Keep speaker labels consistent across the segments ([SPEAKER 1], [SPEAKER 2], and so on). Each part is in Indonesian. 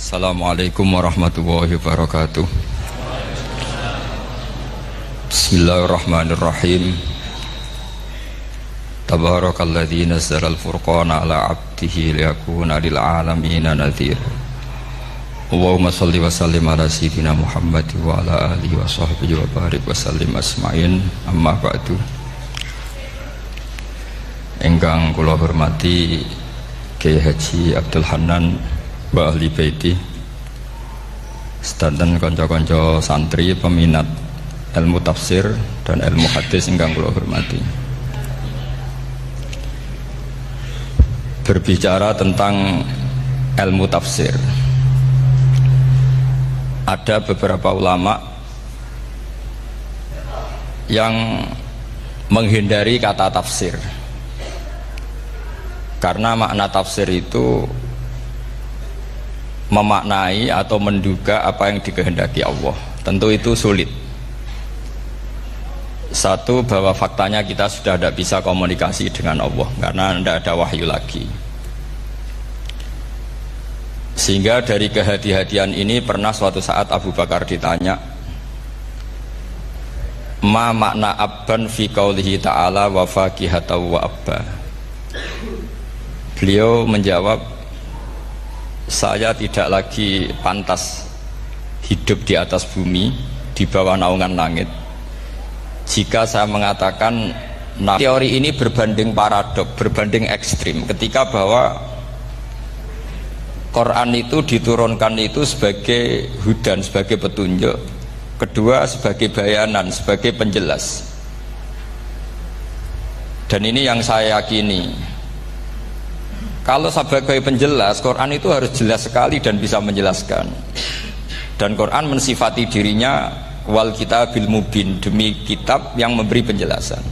[SPEAKER 1] Assalamualaikum warahmatullahi wabarakatuh. Bismillahirrahmanirrahim. Tabarakalladzi nazzala al-furqana ala 'abdihi liyakuna lil 'alamin nadhir. Allahumma shalli wa sallim ala sayyidina Muhammad wa ala alihi wa sahbihi wa barik wa sallim asma'in. Amma ba'du. Ingkang kula hormati Kiai Haji Abdul Hanan wa ahli baiti, sedanten kanca-kanca santri peminat ilmu tafsir dan ilmu hadis ingkang kula hormati. Berbicara tentang ilmu tafsir, ada beberapa ulama yang menghindari kata tafsir karena makna tafsir itu memaknai atau menduga apa yang dikehendaki Allah. Tentu itu sulit. Satu, bahwa faktanya kita sudah tidak bisa komunikasi dengan Allah karena tidak ada wahyu lagi. Sehingga dari kehati-hatian ini pernah suatu saat Abu Bakar ditanya, ma makna abban fi qaulihi ta'ala wa faqihatan wa abba. Beliau menjawab, saya tidak lagi pantas hidup di atas bumi, di bawah naungan langit, jika saya mengatakan teori ini berbanding paradok, berbanding ekstrim, ketika bahwa Quran itu diturunkan itu sebagai hudan, sebagai petunjuk, kedua sebagai bayanan, sebagai penjelas. Dan ini yang saya yakini, kalau sebagai penjelas, Quran itu harus jelas sekali dan bisa menjelaskan. Dan Quran mensifati dirinya wal kitabil mubin, demi kitab yang memberi penjelasan.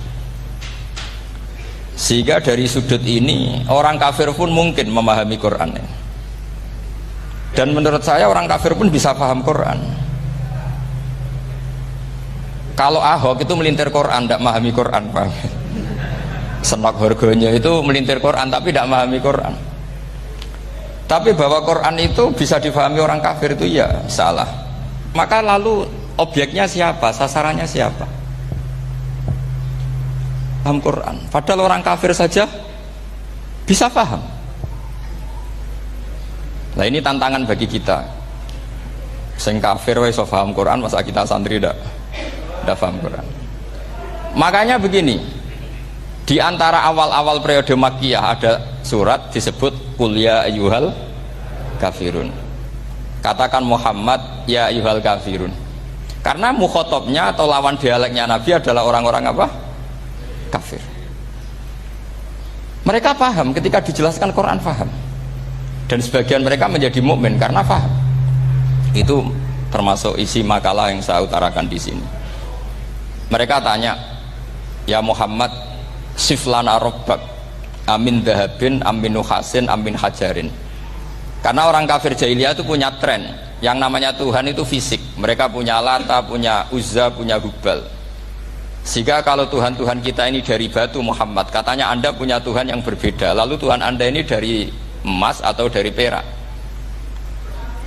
[SPEAKER 1] Sehingga dari sudut ini orang kafir pun mungkin memahami Quran. Dan menurut saya orang kafir pun bisa paham Quran. Kalau Ahok itu melintir Quran, tidak memahami Quran, paham? Senak harganya itu melintir Quran tapi tidak memahami Quran. Tapi bahwa Quran itu bisa difahami orang kafir itu ya salah. Maka lalu objeknya siapa, sasarannya siapa? Paham Quran. Padahal orang kafir saja bisa paham. Nah ini tantangan bagi kita. Sing kafir wis iso paham Quran, masa kita santri tidak paham Quran. Makanya begini, di antara awal-awal periode Makkiyah ada surat disebut Qul ya ayyuhal kafirun. Katakan Muhammad ya ayyuhal kafirun. Karena mukhatabnya atau lawan dialeknya Nabi adalah orang-orang apa? Kafir. Mereka paham ketika dijelaskan Quran, paham. Dan sebagian mereka menjadi mukmin karena paham. Itu termasuk isi makalah yang saya utarakan di sini. Mereka tanya, ya Muhammad, siflana robbak amin dahabin amin nuhasin amin hajarin. Karena orang kafir jahiliyah itu punya tren yang namanya Tuhan itu fisik. Mereka punya Lata, punya Uzza, punya Hubal. Sehingga kalau Tuhan-Tuhan kita ini dari batu, Muhammad, katanya Anda punya Tuhan yang berbeda. Lalu Tuhan Anda ini dari emas atau dari perak.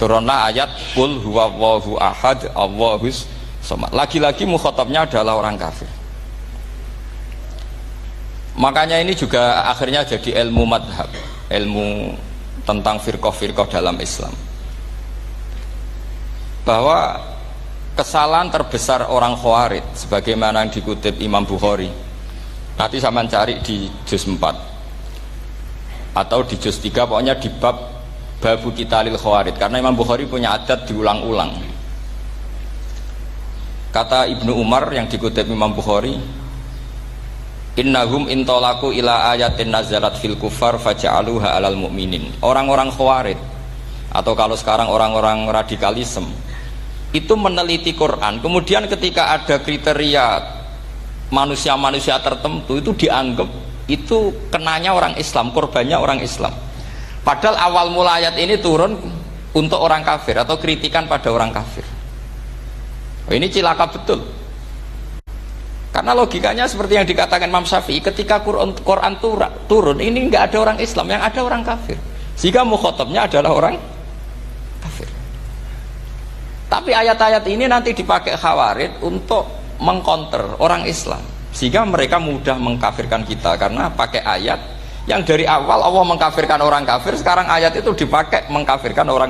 [SPEAKER 1] Turunlah ayat Qul huwallahu ahad Allahus samad. Lagi-lagi mukhatabnya adalah orang kafir. Makanya ini juga akhirnya jadi ilmu madhab, ilmu tentang firqah-firqah dalam Islam. Bahwa kesalahan terbesar orang Khawarij, sebagaimana yang dikutip Imam Bukhari, nanti saya mencari di juz 4 atau di juz 3, pokoknya di bab babu qitalil Khawarij, karena Imam Bukhari punya adat diulang-ulang. Kata Ibnu Umar yang dikutip Imam Bukhari, innahum intolaku ila ayatin nazalat fil kufar faja'aluha alal mu'minin. Orang-orang Khawarij atau kalau sekarang orang-orang radikalisme itu meneliti Quran, kemudian ketika ada kriteria manusia-manusia tertentu itu dianggap itu kenanya orang Islam, korbannya orang Islam. Padahal awal mula ayat ini turun untuk orang kafir atau kritikan pada orang kafir. Ini cilaka betul. Karena logikanya seperti yang dikatakan Imam Syafi'i, ketika Quran turun ini nggak ada orang Islam, yang ada orang kafir. Sehingga mukhatabnya adalah orang kafir. Tapi ayat-ayat ini nanti dipakai Khawarij untuk mengcounter orang Islam, sehingga mereka mudah mengkafirkan kita karena pakai ayat yang dari awal Allah mengkafirkan orang kafir, sekarang ayat itu dipakai mengkafirkan orang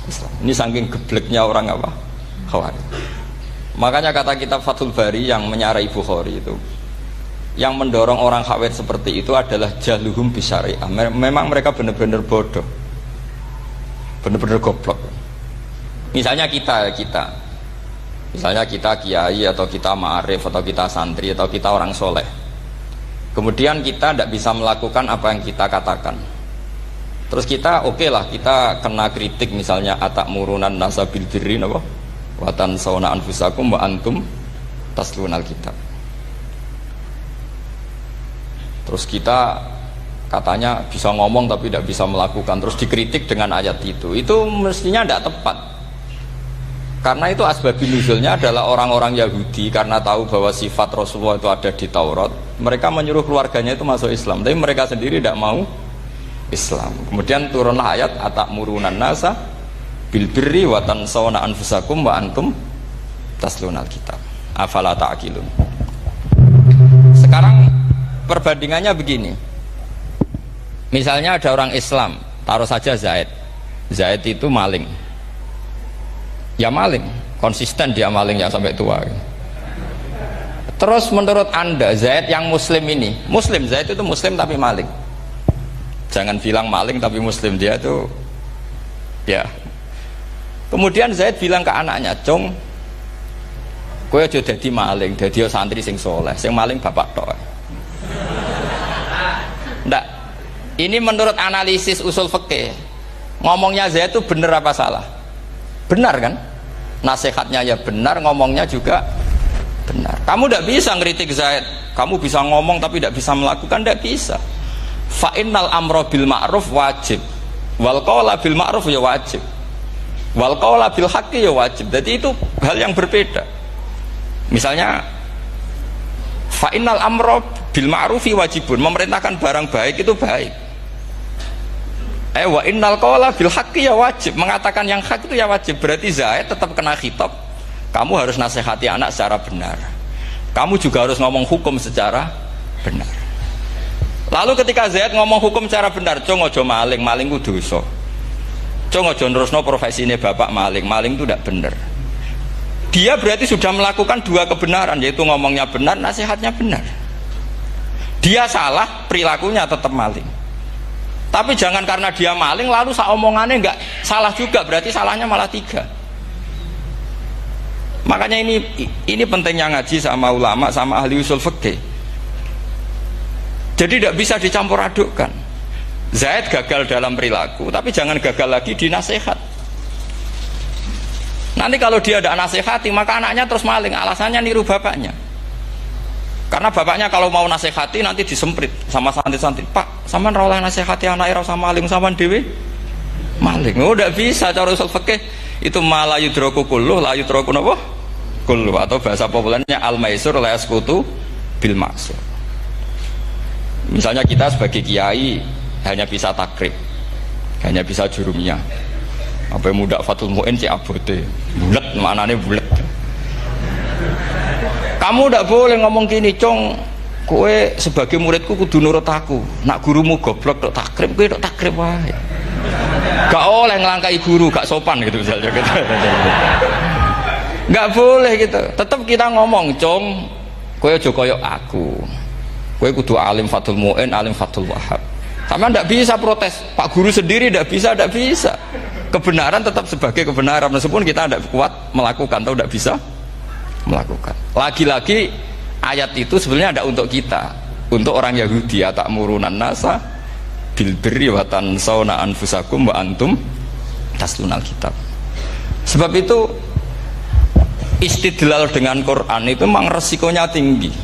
[SPEAKER 1] Islam. Ini saking gebleknya orang apa? Khawarij. Makanya kata kitab Fathul Bari yang menyarai Bukhari itu, yang mendorong orang Khawarij seperti itu adalah jahluhum bisyariah. Memang mereka benar-benar bodoh, benar-benar goblok. Misalnya kita kiai atau kita ma'arif atau kita santri atau kita orang soleh, kemudian kita tidak bisa melakukan apa yang kita katakan, terus kita oke lah, kita kena kritik misalnya atakmurunan nasa bil birri wa tansawna anfusakum wa antum taslunal kitab. Terus kita katanya bisa ngomong tapi tidak bisa melakukan, terus dikritik dengan ayat itu mestinya tidak tepat. Karena itu asbabun nuzulnya adalah orang-orang Yahudi, karena tahu bahwa sifat Rasulullah itu ada di Taurat, mereka menyuruh keluarganya itu masuk Islam, tapi mereka sendiri tidak mau Islam. Kemudian turunlah ayat atakmurunan nasa bil birri wa tansawna anfusakum wa antum taslunal kitab afala ta'qilun. Sekarang perbandingannya begini, misalnya ada orang Islam, taruh saja Zaid itu maling, ya maling, konsisten dia malingnya sampai tua. Terus menurut anda Zaid yang muslim ini, Zaid itu muslim tapi maling, jangan bilang maling tapi muslim, dia itu ya. Kemudian Zaid bilang ke anaknya, "Cung, kowe aja dadi maling, dadi santri sing soleh, sing maling bapak tok." Ndak, ini menurut analisis usul fikih, ngomongnya Zaid itu benar apa salah? Benar kan? Nasihatnya ya benar, ngomongnya juga benar. Kamu tidak bisa ngeritik Zaid, kamu bisa ngomong tapi tidak bisa melakukan, tidak bisa. Fa innal amra bil ma'ruf wajib, wal qawla bil ma'ruf ya wajib, wal qawla bil haqqi ya wajib. Jadi itu hal yang berbeda. Misalnya fa innal amra bil ma'rufi wajibun, memerintahkan barang baik itu baik. Wa innal qawla bil haqqi ya wajib, mengatakan yang hak itu ya wajib. Berarti Zaid tetap kena khitab, kamu harus nasihati anak secara benar, kamu juga harus ngomong hukum secara benar. Lalu ketika Zaid ngomong hukum secara benar, "Cung ojo maling, maling ku dosa. Cung ojo nerusno profesine bapak maling, maling itu tidak benar." Dia berarti sudah melakukan dua kebenaran, yaitu ngomongnya benar, nasihatnya benar. Dia salah, perilakunya tetap maling. Tapi jangan karena dia maling lalu omongannya enggak salah juga, berarti salahnya malah tiga. Makanya ini pentingnya ngaji sama ulama, sama ahli usul fikih. Jadi tidak bisa dicampur adukkan. Zaid gagal dalam perilaku, tapi jangan gagal lagi di nasihat. Nanti kalau dia tidak nasihati, maka anaknya terus maling, alasannya niru bapaknya. Karena bapaknya kalau mau nasihati nanti disemprit sama santri-santri, "Pak, sampean ra oleh nasihati anake ra usah maling, sampean dhewe maling." Oh, tidak bisa, cara usul fikih itu malah yudroku kulluh la yudroku napa kulluh, atau bahasa populernya al maisur la yasqutu bil maksur. Misalnya kita sebagai kiai hanya bisa takrib, hanya bisa jurumiyah, apa muda Fathul Mu'in si abote bulet, maknane bulet. Kamu tidak boleh ngomong gini, "Cung, kowe sebagai muridku kudu nurut aku, nak gurumu goblok tok takrib, kowe tok takrib wae." Gak oleh ngelangkai guru, gak sopan gitu misalnya gitu. Gak boleh gitu. Tetap kita ngomong, "Cung, kowe aja koyok aku, kowe kudu alim Fathul Mu'in, alim Fathul Wahhab." Sama tidak bisa protes, Pak Guru sendiri tidak bisa. Kebenaran tetap sebagai kebenaran, meskipun kita tidak kuat melakukan atau tidak bisa melakukan. Lagi-lagi ayat itu sebenarnya ada untuk kita, untuk orang Yahudi, atakmurunan nasa bil birri wa tansawna anfusakum wa antum taslunal kitab. Sebab itu istidlal dengan Quran itu memang resikonya tinggi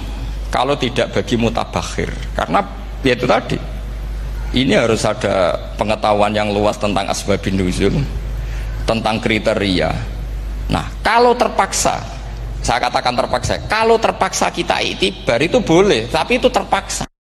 [SPEAKER 1] kalau tidak bagi mutabakhir, karena ya itu tadi, ini harus ada pengetahuan yang luas tentang asbabun nuzul, tentang kriteria. Nah, kalau terpaksa, saya katakan terpaksa, kalau terpaksa kita iktibar itu boleh, tapi itu terpaksa.